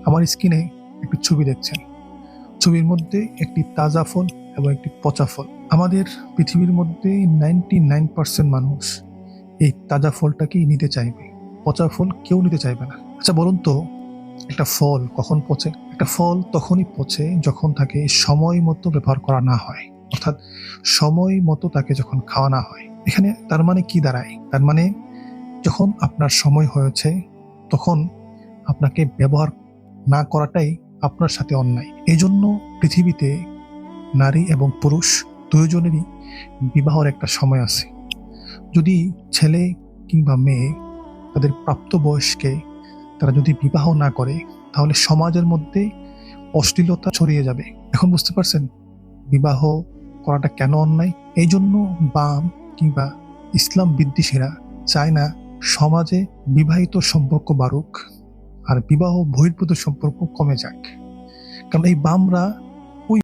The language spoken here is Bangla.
আমার স্ক্রিনে একটি ছবি দেখছেন। ছবির মধ্যে একটি তাজা ফল এবং একটি পচা ফল। আমাদের পৃথিবীর মধ্যে 99% মানুষ এই তাজা ফলটাকেই নিতে চাইবে, পচা ফল কেউ নিতে চাইবে না। আচ্ছা বলুন তো, একটা ফল কখন পচে? একটা ফল তখনই পচে যখন তাকে সময় মতো ব্যবহার করা না হয়, অর্থাৎ সময় মতো তাকে যখন খাওয়া না হয়। এখানে তার মানে কি দাঁড়ায়? তার মানে যখন আপনার সময় হয়েছে তখন আপনাকে ব্যবহার না করাটাই আপনার সাথে অন্যায়। এই জন্য পৃথিবীতে নারী এবং পুরুষ দুজনেরই বিবাহর একটা সময় আছে। যদি ছেলে কিংবা মেয়ে তাদের প্রাপ্তবয়স্কে তারা যদি বিবাহ না করে, তাহলে সমাজের মধ্যে অশ্লীলতা ছড়িয়ে যাবে। এখন বুঝতে পারছেন বিবাহ করাটা কেন অন্যায়? এই জন্য বাম কিংবা ইসলাম বিদ্বেষীরা চায় না সমাজে বিবাহিত সম্পর্ক বাড়ুক আর বিবাহ বহির্ভূত সম্পর্ক কমে যাক। কারণ এই বামরা